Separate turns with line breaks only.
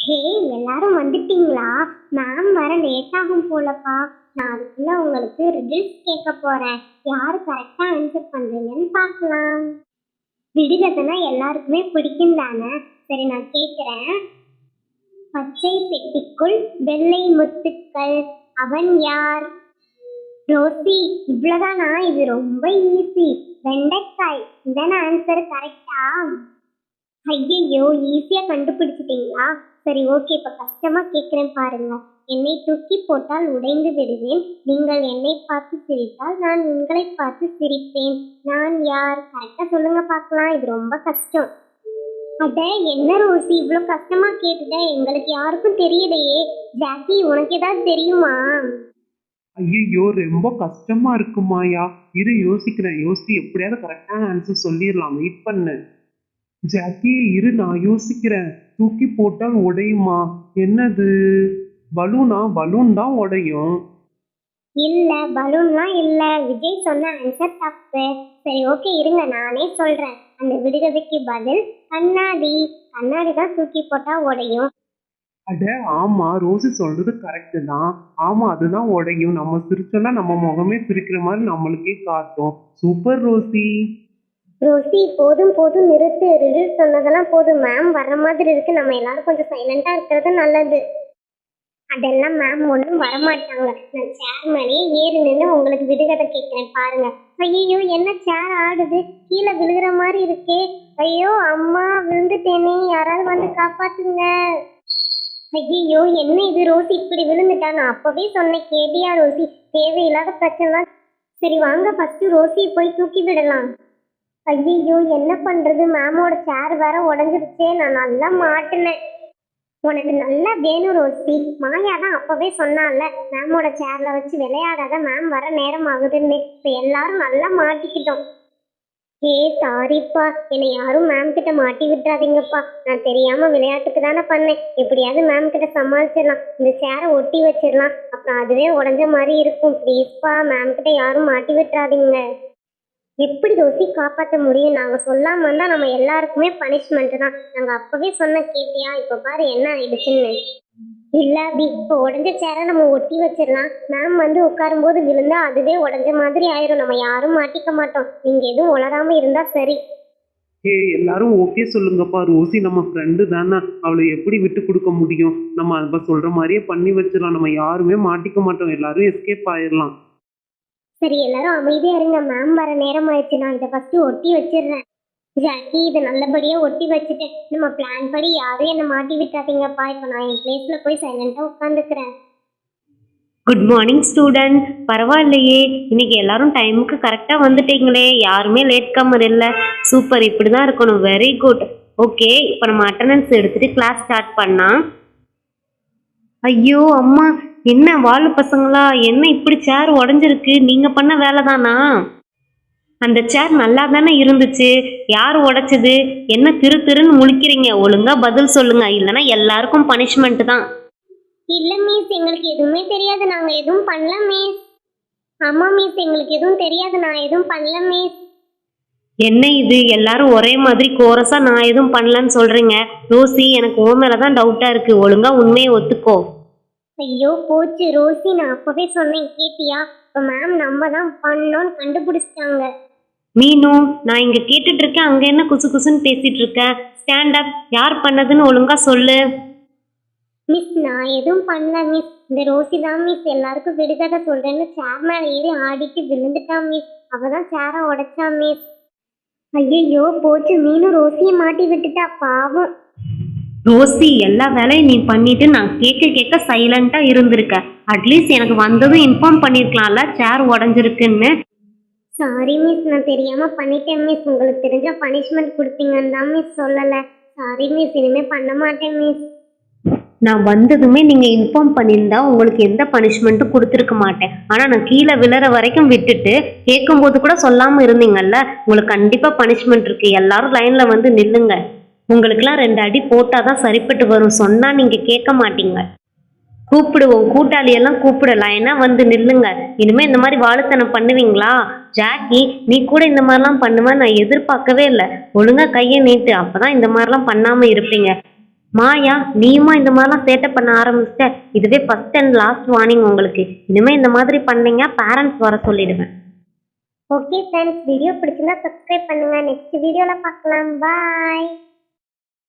ஹே, எல்லாரும் வந்துட்டீங்களா? மேம் வர லேட் ஆகும் போலப்பா. நான் அதுக்குள்ள உங்களுக்கு ரிடில்ஸ் கேட்க போறேன். யாரு கரெக்டா ஆன்சர் பண்றீங்கன்னு பார்க்கலாம். விடுகதைனா எல்லாருக்குமே பிடிக்கும் தானே? சரி, நான் கேட்கிறேன். பச்சை பெட்டிக்குள் வெள்ளை முத்துக்கள், அவன் யார்? ரோசி, இவ்வளவுதானா? இது ரொம்ப ஈஸி. வெண்டைக்காய். இதான ஆன்சர் கரெக்டா? ஐயையோ, ஈஸியா கண்டுபிடிச்சிட்டீங்களா? சரி, ஓகே, இப்ப கஷ்டமா கேட்கிறேன் பாருங்க. என்னை தூக்கி போட்டால் உடைந்து விடுவேன். நீங்கள் என்னை பார்த்து சிரித்தால் நான் உங்களை பார்த்து சிரிப்பேன். நான் யார்? கரெக்டா சொல்லுங்க பார்க்கலாம். இது ரொம்ப கஷ்டம். அட, என்ன ரோசி இவ்வளோ கஷ்டமா கேட்டுட்ட? எங்களுக்கு யாருக்கும் தெரியலையே. ஜாக்கி, உனக்கு ஏதாவது தெரியுமா?
ஐயோ, ரொம்ப கஷ்டமா இருக்குமாயா. இரு, யோசிக்கிறேன். யோசிச்சு எப்படியாவது கரெக்டான ஆன்சர் சொல்லிடலாம். வெயிட் பண்ணு. ஜாக்கி, இரு, நான் யோசிக்கிறேன். தூக்கி போட்டால் உடையுமா? என்னது? பலூனா? பலூன் தான் உடையும்.
இல்ல, பலூன்லாம் இல்ல. விஜய் சொன்ன ஆன்சர் தப்பு. சரி, ஓகே, இருங்க, நானே சொல்றேன். அந்த விடுகதைக்கு பதில் கண்ணாடி. கண்ணாடி தான் தூக்கி போட்டா உடையும்.
அட ஆமா, ரோசி சொல்றது கரெக்டு தான். ஆமா, அதுதான் உடையும். நம்ம சிரிச்சோம்னா நம்ம முகமே சிரிக்கிற மாதிரி நம்மளுக்கே காட்டும். Super Rousey.
ரோசி, போதும் போதும், நிறுத்து. ரிடில் சொன்னதெல்லாம் போதும். மேம் வர்ற மாதிரி இருக்கு. நம்ம எல்லாரும் கொஞ்சம் சைலண்டா இருக்கிறது நல்லது. அதெல்லாம் மேம் ஒன்றும் வரமாட்டாங்க. நான் சேர் மேலேயே ஏறி நின்று உங்களுக்கு விடுகதை கேட்கிறேன் பாருங்க. ஐயோ, என்ன சேர் ஆடுது? கீழே விழுகிற மாதிரி இருக்கே. ஐயோ அம்மா, விழுந்துட்டேனே, யாராவது வந்து காப்பாத்துங்க. ஐயோ, என்ன இது? ரோசி இப்படி விழுந்துட்டா? நான் அப்பவே சொன்னேன், கேட்டியா ரோசி? தேவையில்லாத பிரச்சனை. சரி வாங்க, ஃபர்ஸ்ட் ரோசியை போய் தூக்கி விடலாம். ஐயோ, என்ன பண்றது? மேமோட சேர் வேற உடஞ்சிருச்சே. நான் நல்லா மாட்டினேன். உனக்கு நல்லா வேணும் ரோசி. மாயா தான் அப்பவே சொன்னால, மேமோட சேர்ல வச்சு விளையாடாத, மேம் வர நேரம் ஆகுதுன்னு. இப்ப எல்லாரும் நல்லா மாட்டிக்கிட்டோம். ஏ சாரிப்பா, என்னை யாரும் மேம் கிட்ட மாட்டி விட்டுறாதீங்கப்பா. நான் தெரியாம விளையாட்டுக்கு தானே பண்ணேன். எப்படியாவது மேம் கிட்ட சமாளிச்சிடலாம். இந்த சேரை ஒட்டி வச்சிடலாம். அப்புறம் அதுவே உடஞ்ச மாதிரி இருக்கும். ப்ளீஸ்ப்பா, மேம் கிட்ட யாரும் மாட்டி விட்டுறாதீங்க. எப்படி ரோசி காப்பாற்ற முடியும்? நாங்கள் சொல்லாம வந்தா நம்ம எல்லாருக்குமே பனிஷ்மெண்ட் தான். நாங்கள் அப்பவே சொன்ன, கேட்டியா? இப்போ பாரு என்ன ஆயிடுச்சுன்னு. இல்ல அபி, இப்போ உடஞ்ச சேரை நம்ம ஒட்டி வச்சிடலாம். மேம் வந்து உட்காரும்போது விழுந்தா அதுவே உடஞ்ச மாதிரி ஆயிரும். நம்ம யாரும் மாட்டிக்க மாட்டோம். நீங்க எதுவும் உளராம இருந்தா சரி.
எல்லாரும் ஓகே சொல்லுங்கப்பா. ரோசி நம்ம ஃப்ரெண்டு தானே. அவளை எப்படி விட்டு கொடுக்க முடியும்? நம்ம அப்ப சொல்ற மாதிரியே பண்ணி வச்சிடலாம். நம்ம யாருமே மாட்டிக்க மாட்டோம். எல்லாரும் எஸ்கேப் ஆயிடலாம்.
சரி, எல்லாரும் அமைதியா இருங்க. மேம் வர நேரம் ஆயிடுச்சு. நான் இதை ஃபர்ஸ்ட் ஒட்டி வச்சிடுறேன். ஜாக்கி, இதை நல்லபடியா ஒட்டி வச்சுட்டேன். நம்ம பிளான் படி யாரும் என்னை மாட்டி விட்டாதீங்கப்பா. இப்போ நான் என் பிளேஸ்ல போய் சைலண்டா உட்காந்துக்கிறேன்.
Good morning student. பரவாயில்லையே, இன்னைக்கு எல்லாரும் டைமுக்கு கரெக்டாக வந்துட்டீங்களே. யாருமே லேட் கம்மர் இல்லை. சூப்பர், இப்படி தான் இருக்கணும். Very good. ஓகே, இப்போ நம்ம அட்டண்டன்ஸ் எடுத்துகிட்டு கிளாஸ் ஸ்டார்ட் பண்ணலாம். ஐயோ அம்மா, என்ன வாழு பசங்களா, என்ன இப்படி சேர் உடஞ்சிருக்கு? நீங்கள் பண்ண வேலை தானா? அந்த சேர் நல்லா தானே இருந்துச்சு. யார் உடைச்சது? என்ன திருன்னு முழிக்கிறீங்க? ஒழுங்கா பதில் சொல்லுங்க, இல்லைன்னா எல்லாருக்கும் பனிஷ்மெண்ட் தான்.
இல்ல மிஸ், எங்களுக்கு எதுவுமே தெரியாது. நாங்க எதுவும் பண்ணல மிஸ். ஆமா மிஸ், எங்களுக்கு எதுவும் தெரியாது. நான் எதுவும் பண்ணல மிஸ்.
என்ன இது, எல்லாரும் ஒரே மாதிரி கோரஸா நான் எதுவும் பண்ணலன்னு சொல்றீங்க? ரோசி, எனக்கு உன் மேலதான் டவுட்டா இருக்கு. ஒழுங்கா உண்மையை ஒத்துக்கோ.
ஐயோ போச்சு ரோசி, நான் அப்பவே சொன்னேன், கேட்டியா? இப்ப மேம் நம்ம தான் பண்ணோம்னு கண்டுபிடிச்சிட்டாங்க.
மீனு, நான் இங்க கேட்டுட்டு இருக்கேன், அங்க என்ன குசு குசுன்னு பேசிட்டு இருக்க? Stand up. யார் பண்ணதுன்னு ஒழுங்கா சொல்லு.
மிஸ், நான் எதுவும் பண்ணல மிஸ். இந்த ரோசி தான் மிஸ் எல்லாருக்கும் விடுகதை சொல்றேன்னு சேர் மேல ஏறி ஆடிட்டு விழுந்துட்டா மிஸ். அவதான் சேரை உடைச்சா மிஸ். ஐயோ போச்சு, மீனும் ரோசியை மாட்டி விட்டுட்டா, பாவம்.
ரோசி, எல்லா வேலையும் நீ பண்ணிட்டு நான் கேட்க சைலண்டா இருந்திருக்க. அட்லீஸ்ட் எனக்கு வந்ததும் இன்ஃபார்ம் பண்ணிருக்கலாம்ல சேர் உடஞ்சிருக்குன்னு.
சாரி மிஸ், நான் தெரியாம பண்ணிட்டேன் மிஸ். உங்களுக்கு தெரிஞ்ச பனிஷ்மெண்ட் கொடுப்பீங்கன்னு தான் மிஸ் சொல்லல. சாரி மிஸ், இனிமே பண்ண மாட்டேன் மிஸ்.
நான் வந்ததுமே நீங்க இன்ஃபார்ம் பண்ணியிருந்தா உங்களுக்கு எந்த பனிஷ்மெண்ட்டும் கொடுத்துருக்க மாட்டேன். ஆனா நான் கீழே விழற வரைக்கும் விட்டுட்டு கேட்கும்போது கூட சொல்லாம இருந்தீங்கல்ல, உங்களுக்கு கண்டிப்பா பனிஷ்மெண்ட் இருக்கு. எல்லாரும் லைன்ல வந்து நில்லுங்க. உங்களுக்குலாம் 2 அடி போட்டாதான் சரிப்பட்டு வரும். சொன்னா நீங்க கேட்க மாட்டீங்க. கூப்பிடுவோம், கூட்டாளியெல்லாம் கூப்பிட லைனா வந்து நில்லுங்க. இனிமே இந்த மாதிரி வாழுத்தனம் பண்ணுவீங்களா? ஜாக்கி, நீ கூட இந்த மாதிரிலாம் பண்ணுவேன் நான் எதிர்பார்க்கவே இல்லை. ஒழுங்கா கையை நீட்டு, அப்பதான் இந்த மாதிரிலாம் பண்ணாம இருப்பீங்க. மாயா நீயுமா இந்த மாதிரிலாம் சேட்டை பண்ண ஆரம்பிச்சிட்ட. இதுவே ஃபர்ஸ்ட் அண்ட் லாஸ்ட் வார்னிங் உங்களுக்கு. இனிமே இந்த மாதிரி பண்ணீங்க பேரண்ட்ஸ் வர சொல்லிடுவேன்.
ஓகே ஃப்ரெண்ட்ஸ், வீடியோ பிடிச்சிருந்தா சப்ஸ்கிரைப் பண்ணுங்க. நெக்ஸ்ட் வீடியோல பார்க்கலாம். பாய்.